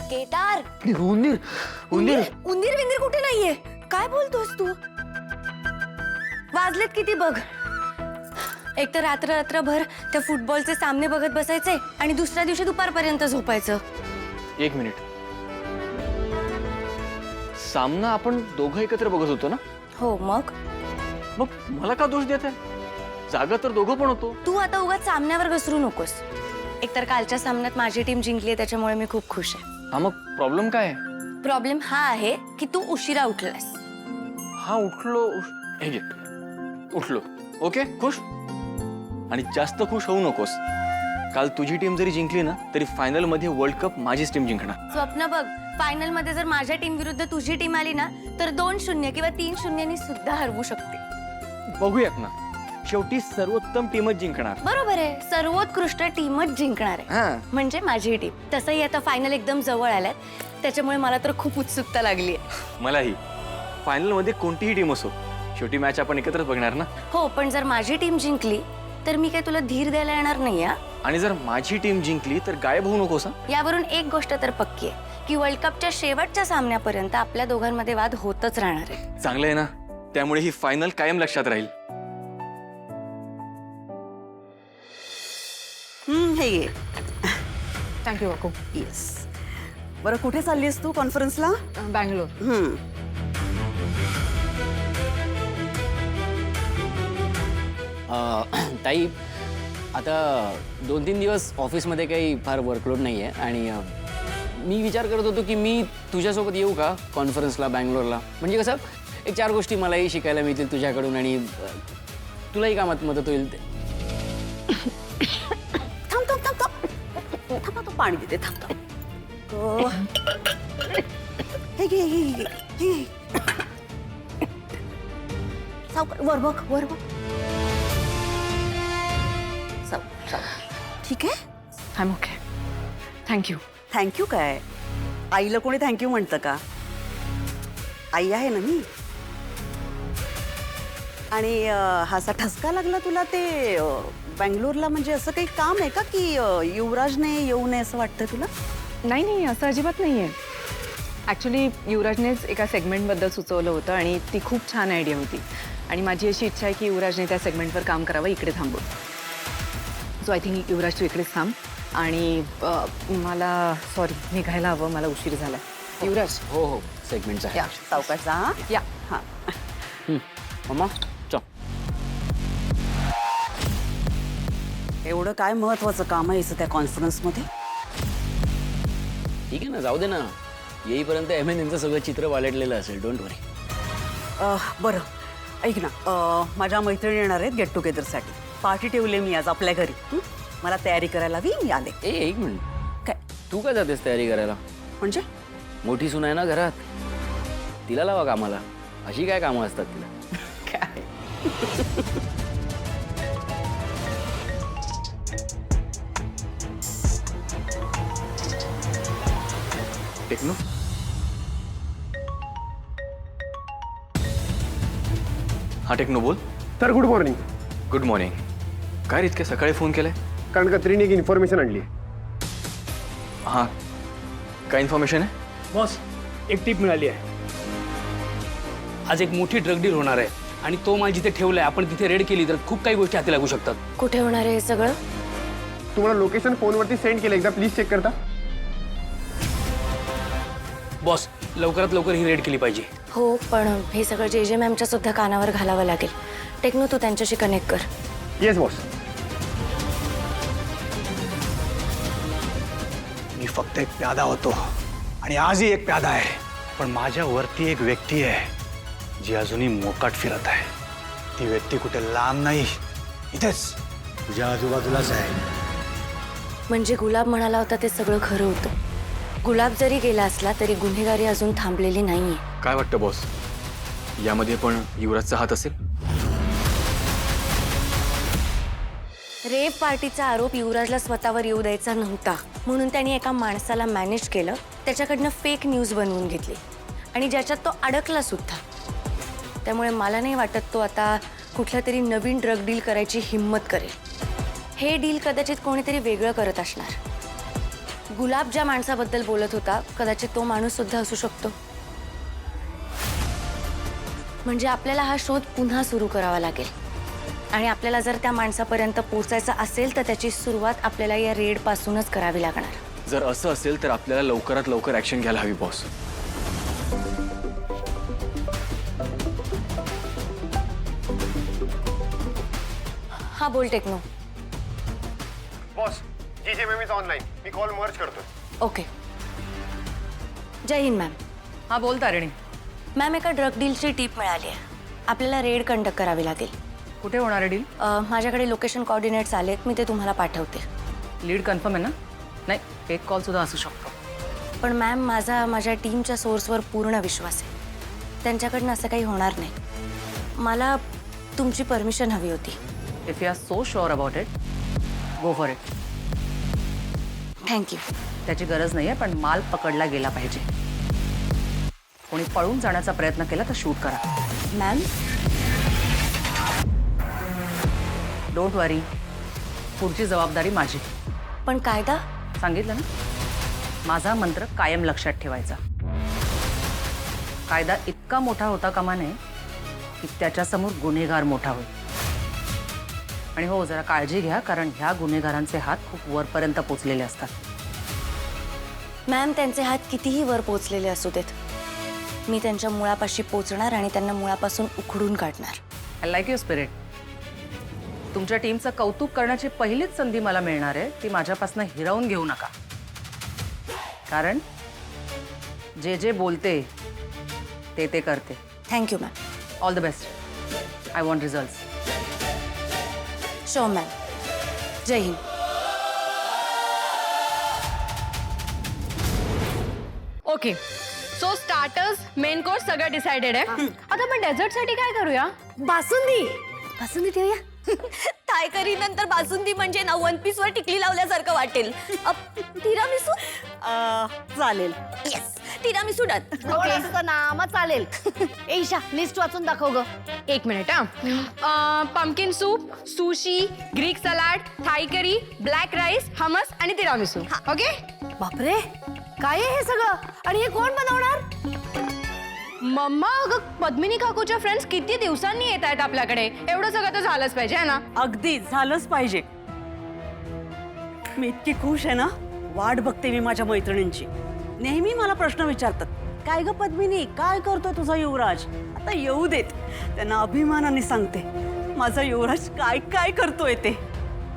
केदार, उंदीर उंदीर उंदीर विंदीर कुठे नाहीये. काय बोलतोस तू? वाजलेत किती बघ. एक तर रात्रभर त्या फुटबॉलचे सामने बघत बसायचे आणि दुसऱ्या दिवशी दुपारपर्यंत झोपायचं. एक मिनिट, सामना आपण दोघं एकत्र बघत होतो ना? हो मग मला का दोष देत आहे? जागा तर दोघं पण होतो. तू आता उगाच सामन्यावर घसरू नकोस. एकतर कालच्या सामन्यात माझी टीम जिंकली त्याच्यामुळे मी खूप खुश आहे. हा, मग प्रॉब्लेम काय आहे? प्रॉब्लेम हा आहे की तू उशिरा उठलास. हा, हे घे, उठलो. ओके, खुश. आणि जास्त खुश होऊ नकोस. काल तुझी टीम जरी जिंकली ना तरी फायनल मध्ये वर्ल्ड कप माझीच टीम जिंकणार. स्वप्न बघ, फायनल मध्ये जर माझ्या टीम विरुद्ध तुझी टीम आली ना तर 2-0 किंवा 3-0 सुद्धा हरवू शकते. बघूयात ना, शेवटी सर्वोत्तम टीमच जिंकणार. बरोबर आहे, सर्वोत्कृष्ट टीमच जिंकणार आहे, म्हणजे माझी टीम. तसंही आता फायनल एकदम जवळ आल्यात त्याच्यामुळे मला तर खूप उत्सुकता लागली आहे. मलाही. फायनल मध्ये कोणतीही टीम असो, शेवटी मॅच आपण एकत्रच बघणार ना. हो, पण जर माझी टीम जिंकली तर मी काय तुला धीर द्यायला येणार नाही. आणि जर माझी टीम जिंकली तर गायब होऊ नकोस. यावरून एक गोष्ट तर पक्की आहे की वर्ल्ड कपच्या शेवटच्या सामन्यापर्यंत आपल्या दोघांमध्ये वाद होतच राहणार आहे. चांगलं आहे ना, त्यामुळे ही फायनल कायम लक्षात राहील. हे घे. थँक्यू काकू. येस. बरं, कुठे चाललीस तू कॉन्फरन्सला? बँगलोर. ताई, आता 2-3 दिवस ऑफिसमध्ये काही फार वर्कलोड नाही आहे आणि मी विचार करत होतो की मी तुझ्यासोबत येऊ का कॉन्फरन्सला बँगलोरला. म्हणजे कसं, एक 4 गोष्टी मलाही शिकायला मिळतील तुझ्याकडून आणि तुलाही कामात मदत होईल. थांब थांब थांब थांब थांब, तो पाणी देते. थांब थांब. हे घे, हे घे, हे घे. सावकाश, वर बघ, वर बघ. ठीक आहे. I am okay. Thank you. Thank you काय? आईला कोणी थँक्यू म्हणतं का? आई आहे ना मी. आणि हा असा ठसका लागला तुला ते बँगलोरला, म्हणजे असं काही काम आहे का की युवराजने येऊ नये असं वाटतं तुला? नाही नाही, असं अजिबात नाही आहे. ॲक्च्युली युवराजनेच एका सेगमेंटबद्दल सुचवलं होतं आणि ती खूप छान आयडिया होती. आणि माझी अशी इच्छा आहे की युवराजने त्या सेगमेंटवर काम करावं इकडे थांबून. सो आय थिंक युवराज तू इकडेच थांब. आणि मला सॉरी, निघायला हवं, मला उशीर झाला. युवराज. हो हो, सेगमेंटचा या, सावकाश जा. या. हां. मम्मा चल. एवढं काय महत्वाचं काम आहे इथं त्या कॉन्फरन्समध्ये? ठीक आहे ना, जाऊ दे ना. येईपर्यंत यांचं सगळं चित्र वालटलेलं असेल. डोंट वरी. बरं, ऐक ना, माझ्या मैत्रिणी येणार आहेत गेट टुगेदरसाठी. पार्टी ठेवली मी आज आपल्या घरी. मला तयारी करायला हवी, मी आले. एक मिनिट, काय तू काय जातेस तयारी करायला? म्हणजे? मोठी सून आहे ना घरात, तिला लावा कामाला. अशी काय कामं असतात तिला? काय? टेक्नो, हा टेक्नो बोल. Sir good morning. Good morning. काय रे, इतक्या सकाळी फोन केलाय? कारण कत्रीने एक इन्फॉर्मेशन आणली. हा, काय इन्फॉर्मेशन आहे? बॉस, एक टीप मिळाली आहे. आज एक मोठी ड्रग डील होणार आहे आणि तो माल जिथे ठेवलाय आपण तिथे रेड केली तर खूप काही गोष्टी हाती लागू शकतात. कुठे होणार आहे हे सगळं? तुम्हाला लोकेशन फोनवरती सेंड केलं, एकदा प्लीज चेक करता. बॉस, लवकरात लवकर ही रेड केली पाहिजे. हो, पण हे सगळं जे मॅमच्या सुद्धा कानावर घालावं लागेल. टेक्नो, तू त्यांच्याशी कनेक्ट कर. Yes boss. मी फक्त एक प्यादा होतो आणि आजही एक प्यादा आहे, पण माझ्यावरती एक व्यक्ती आहे जी अजूनही मोकाट फिरत आहे. ती व्यक्ती कुठे लांब नाही, इथेच तुझ्या आजूबाजूलाच आहे. म्हणजे गुलाब म्हणाला होता ते सगळं खरं होतं. गुलाब जरी गेला असला तरी गुन्हेगारी अजून थांबलेली नाहीये. काय वाटतं बॉस, यामध्ये पण युवराजचा हात असेल? रेप पार्टीचा आरोप युवराजला स्वतःवर येऊ द्यायचा नव्हता, म्हणून त्यांनी एका माणसाला मॅनेज केलं, त्याच्याकडनं फेक न्यूज बनवून घेतली आणि ज्याच्यात तो अडकला सुद्धा. त्यामुळे मला नाही वाटत तो आता कुठला तरी नवीन ड्रग डील करायची हिम्मत करेल. हे डील कदाचित कोणीतरी वेगळं करत असणार. गुलाब ज्या माणसाबद्दल बोलत होता कदाचित तो माणूस सुद्धा असू शकतो. म्हणजे आपल्याला हा शोध पुन्हा सुरू करावा लागेल आणि आपल्याला जर त्या माणसापर्यंत पोहोचायचं असेल तर त्याची सुरुवात आपल्याला या रेड पासूनच करावी लागणार. जर असं असेल तर आपल्याला लवकरात लवकर ऍक्शन घ्यायला हवी बॉस. हा बोल Techno. Boss GGMM is online. मी कॉल मर्ज करतोय. ओके. जय हिंद मॅम. हा बोल तारिणी. मॅम एका ड्रग डीलची टीप मिळाली आहे. आपल्याला रेड कंडक्ट करावी लागेल. कुठे होणार आहे डील? माझ्याकडे लोकेशन कोऑर्डिनेट्स आलेत, मी ते तुम्हाला पाठवते. लीड कन्फर्म आहे ना? नाही, एक कॉल सुद्धा असू शकतो. पण मॅम माझ्या टीमच्या सोर्सवर पूर्ण विश्वास आहे. त्यांच्याकडनं असं काही होणार नाही. मला तुमची परमिशन हवी होती. If you are so sure about it, go for it. Thank you. त्याची गरज नाही आहे, पण माल पकडला गेला पाहिजे. कोणी पळून जाण्याचा प्रयत्न केला तर शूट करा. मॅम डोंट वरी, पुढची जबाबदारी माझी. पण कायदा? सांगितलं ना, माझा मंत्र कायम लक्षात ठेवायचा. कायदा इतका मोठा होता कामा नये की त्याच्यासमोर गुन्हेगार मोठा होईल. आणि हो, जरा काळजी घ्या, कारण ह्या गुन्हेगारांचे हात खूप वरपर्यंत पोचलेले असतात. मॅम त्यांचे हात कितीही वर पोचलेले असू देत, मी त्यांच्या मुळापाशी पोचणार आणि त्यांना मुळापासून उखडून काढणार. I like your spirit. तुमच्या टीमचं कौतुक करण्याची पहिलीच संधी मला मिळणार आहे, ती माझ्यापासून हिरावून घेऊ नका. कारण जे बोलते ते करते. Thank you ma'am. All the best. I want results. Show ma'am. जय Hind. Okay, so starters main course सगळं डिसाइडेड आहे. आता आपण डेझर्टसाठी काय करूया? बासुंदी. बासुंदी ठेवूया. थायकरी नंतर बासुंदी म्हणजे ना 1 पीस वर टिकली लावल्यासारखं वाटेल. तिरामिसू चालेल. Yes, tiramisu done. ना मग चालेल. ईशा लिस्ट वाचून दाखव ग. एक मिनिट हा. Pumpkin soup, sushi, Greek salad, Thai curry, black rice, hummus आणि तिरामिसू. ओके. बापरे, काय आहे हे सगळं? आणि हे कोण बनवणार? मम्मा, अगं पद्मिनी काकूच्या फ्रेंड्स किती दिवसांनी येत आहेत आपल्याकडे. एवढं सगळं तर झालंच पाहिजे है ना? अगदी झालंच पाहिजे. मी इतकी खुश आहे ना, वाट बघते मी माझ्या मैत्रिणींची. नेहमी मला प्रश्न विचारतात, काय ग पद्मिनी, काय करतोय तुझा युवराज? आता येऊ देत, त्यांना अभिमानाने सांगते माझा युवराज काय काय करतोय ते.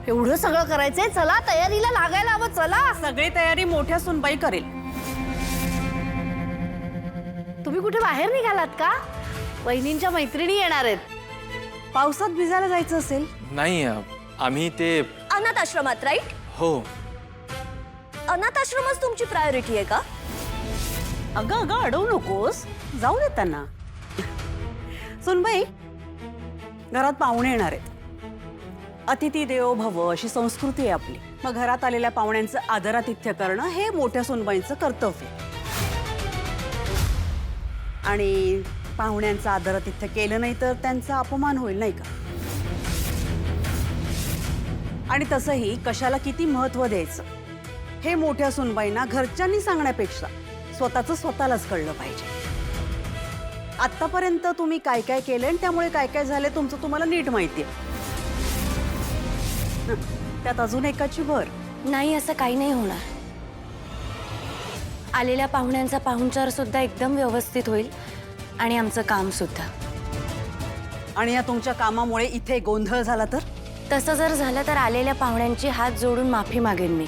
एवढं सगळं करायचंय, चला तयारीला लागायला हवं. चला. सगळी तयारी मोठ्या सुनबाई करेल. तुम्ही कुठे बाहेर निघालात का? वहिनींच्या मैत्रिणी येणार आहेत. पावसात भिजायला जायचं असेल? नाही, आम्ही ते अनाथ आश्रमात, राईट? हो. अनाथ आश्रमच तुमची प्रायोरिटी आहे का? अगं अडवू नकोस, जाऊ दे त्यांना. सुनबाई, घरात पाहुणे येणार आहेत. अतिथी देवो भव अशी संस्कृती आहे आपली. मग घरात आलेल्या पाहुण्यांचं आदरातिथ्य करणं हे मोठ्या सुनबाईंचं कर्तव्य. आणि पाहुण्यांचं आदरातिथ्य केलं नाही तर त्यांचा अपमान होईल, नाही का? आणि तसंही कशाला किती महत्त्व द्यायचं हे मोठ्या सुनबाईंना घरच्यांनी सांगण्यापेक्षा स्वतःचं स्वतःलाच कळलं पाहिजे. आत्तापर्यंत तुम्ही काय काय केलं आणि त्यामुळे काय काय झाले तुमचं तुम्हाला नीट माहिती आहे. त्यात अजून एकाची भर. नाही, असं काही नाही होणार. आलेल्या पाहुण्यांचा पाहुणचार सुद्धा एकदम व्यवस्थित होईल आणि आमचं काम सुद्धा. आणि या तुमच्या कामामुळे इथे गोंधळ झाला तर? तसं जर झालं तर आलेल्या पाहुण्यांची हात जोडून माफी मागेन मी.